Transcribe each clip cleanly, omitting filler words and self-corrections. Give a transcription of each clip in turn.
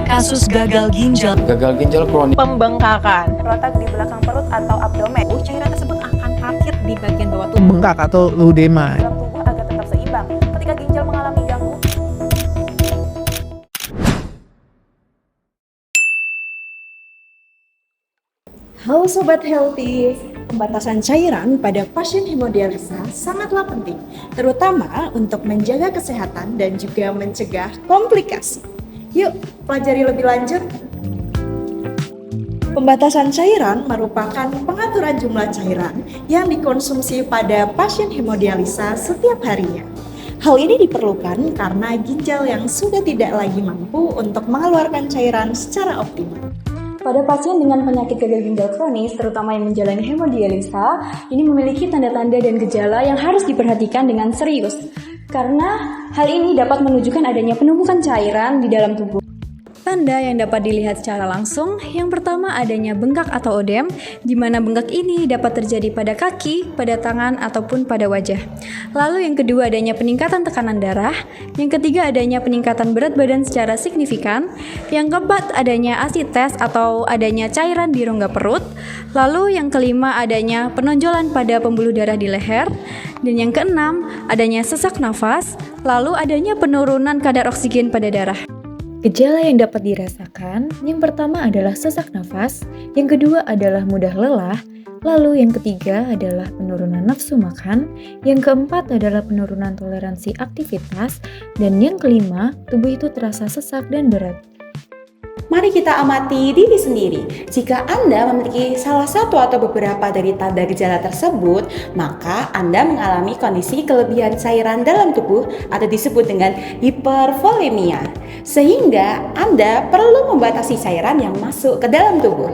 kasus gagal ginjal kronis, pembengkakan, terletak di belakang perut atau abdomen. cairan tersebut akan parkir di bagian bawah tubuh. bengkak atau ludema. Dalam tubuh agar tetap seimbang. Ketika ginjal mengalami gangguan, Halo Sobat Healthy, pembatasan cairan pada pasien hemodialisa sangatlah penting, terutama untuk menjaga kesehatan dan juga mencegah komplikasi. Yuk, pelajari lebih lanjut. Pembatasan cairan merupakan pengaturan jumlah cairan yang dikonsumsi pada pasien hemodialisa setiap harinya. Hal ini diperlukan karena ginjal yang sudah tidak lagi mampu untuk mengeluarkan cairan secara optimal. Pada pasien dengan penyakit gagal ginjal kronis, terutama yang menjalani hemodialisa, ini memiliki tanda-tanda dan gejala yang harus diperhatikan dengan serius. Karena hal ini dapat menunjukkan adanya penumpukan cairan di dalam tubuh. Tanda yang dapat dilihat secara langsung, yang pertama adanya bengkak atau odem, di mana bengkak ini dapat terjadi pada kaki, pada tangan, ataupun pada wajah. Lalu yang kedua adanya peningkatan tekanan darah, yang ketiga adanya peningkatan berat badan secara signifikan, yang keempat adanya asites atau adanya cairan di rongga perut, lalu yang kelima adanya penonjolan pada pembuluh darah di leher, dan yang keenam adanya sesak nafas, lalu adanya penurunan kadar oksigen pada darah. Gejala yang dapat dirasakan, yang pertama adalah sesak nafas, yang kedua adalah mudah lelah, lalu yang ketiga adalah penurunan nafsu makan, yang keempat adalah penurunan toleransi aktivitas, dan yang kelima, tubuh itu terasa sesak dan berat. Mari kita amati diri sendiri. Jika Anda memiliki salah satu atau beberapa dari tanda gejala tersebut, maka Anda mengalami kondisi kelebihan cairan dalam tubuh atau disebut dengan hipervolemia. Sehingga Anda perlu membatasi cairan yang masuk ke dalam tubuh.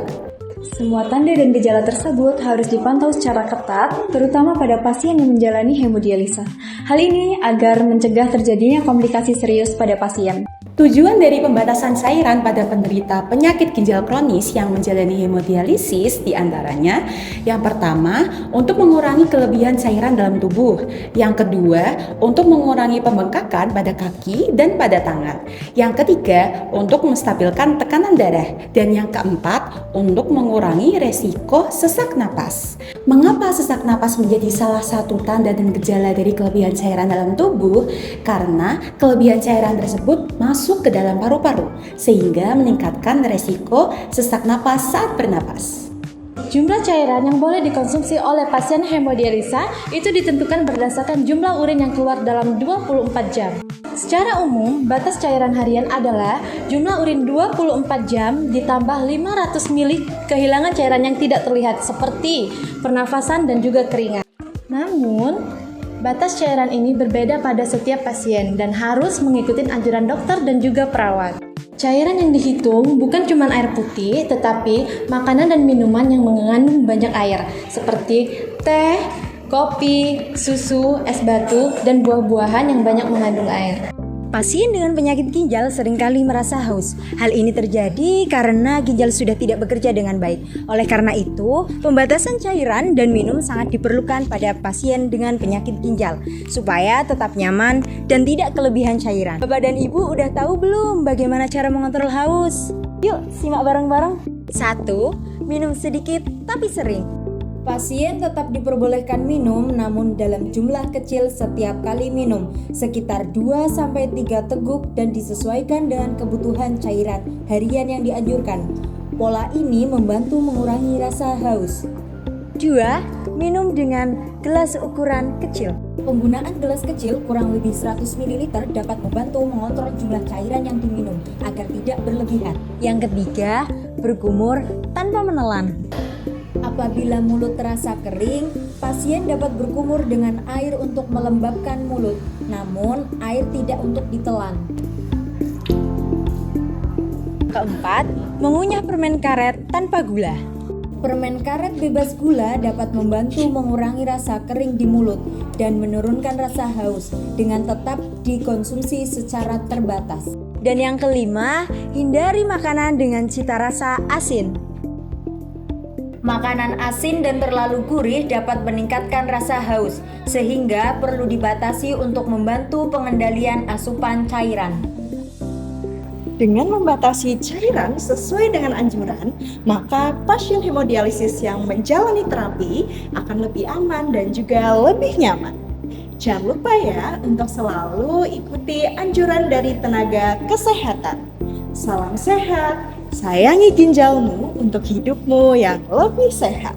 Semua tanda dan gejala tersebut harus dipantau secara ketat, terutama pada pasien yang menjalani hemodialisa. Hal ini agar mencegah terjadinya komplikasi serius pada pasien. Tujuan dari pembatasan cairan pada penderita penyakit ginjal kronis yang menjalani hemodialisis diantaranya, yang pertama, untuk mengurangi kelebihan cairan dalam tubuh. Yang kedua, untuk mengurangi pembengkakan pada kaki dan pada tangan. Yang ketiga, untuk menstabilkan tekanan darah. Dan yang keempat, untuk mengurangi resiko sesak napas. Mengapa sesak napas menjadi salah satu tanda dan gejala dari kelebihan cairan dalam tubuh? Karena kelebihan cairan tersebut masuk ke dalam paru-paru, sehingga meningkatkan resiko sesak napas saat bernapas. Jumlah cairan yang boleh dikonsumsi oleh pasien hemodialisa itu ditentukan berdasarkan jumlah urin yang keluar dalam 24 jam. Secara umum, batas cairan harian adalah jumlah urin 24 jam ditambah 500 ml kehilangan cairan yang tidak terlihat seperti pernafasan dan juga keringat. Namun, batas cairan ini berbeda pada setiap pasien dan harus mengikuti anjuran dokter dan juga perawat. Cairan yang dihitung bukan cuma air putih, tetapi makanan dan minuman yang mengandung banyak air, seperti teh, kopi, susu, es batu, dan buah-buahan yang banyak mengandung air. Pasien dengan penyakit ginjal seringkali merasa haus. Hal ini terjadi karena ginjal sudah tidak bekerja dengan baik. Oleh karena itu, pembatasan cairan dan minum sangat diperlukan pada pasien dengan penyakit ginjal supaya tetap nyaman dan tidak kelebihan cairan. Bapak dan Ibu udah tahu belum bagaimana cara mengontrol haus? Yuk, simak bareng-bareng. 1. Minum sedikit tapi sering. Pasien tetap diperbolehkan minum namun dalam jumlah kecil setiap kali minum, sekitar 2-3 teguk dan disesuaikan dengan kebutuhan cairan harian yang dianjurkan. Pola ini membantu mengurangi rasa haus. 2. Minum dengan gelas ukuran kecil. Penggunaan gelas kecil kurang lebih 100 ml dapat membantu mengontrol jumlah cairan yang diminum agar tidak berlebihan. Yang ketiga, berkumur tanpa menelan. Apabila mulut terasa kering, pasien dapat berkumur dengan air untuk melembabkan mulut, namun air tidak untuk ditelan. Keempat, mengunyah permen karet tanpa gula. Permen karet bebas gula dapat membantu mengurangi rasa kering di mulut dan menurunkan rasa haus dengan tetap dikonsumsi secara terbatas. Dan yang kelima, hindari makanan dengan cita rasa asin. Makanan asin dan terlalu gurih dapat meningkatkan rasa haus, sehingga perlu dibatasi untuk membantu pengendalian asupan cairan. Dengan membatasi cairan sesuai dengan anjuran, maka pasien hemodialisis yang menjalani terapi akan lebih aman dan juga lebih nyaman. Jangan lupa ya untuk selalu ikuti anjuran dari tenaga kesehatan. Salam sehat, sayangi ginjalmu untuk hidupmu yang lebih sehat.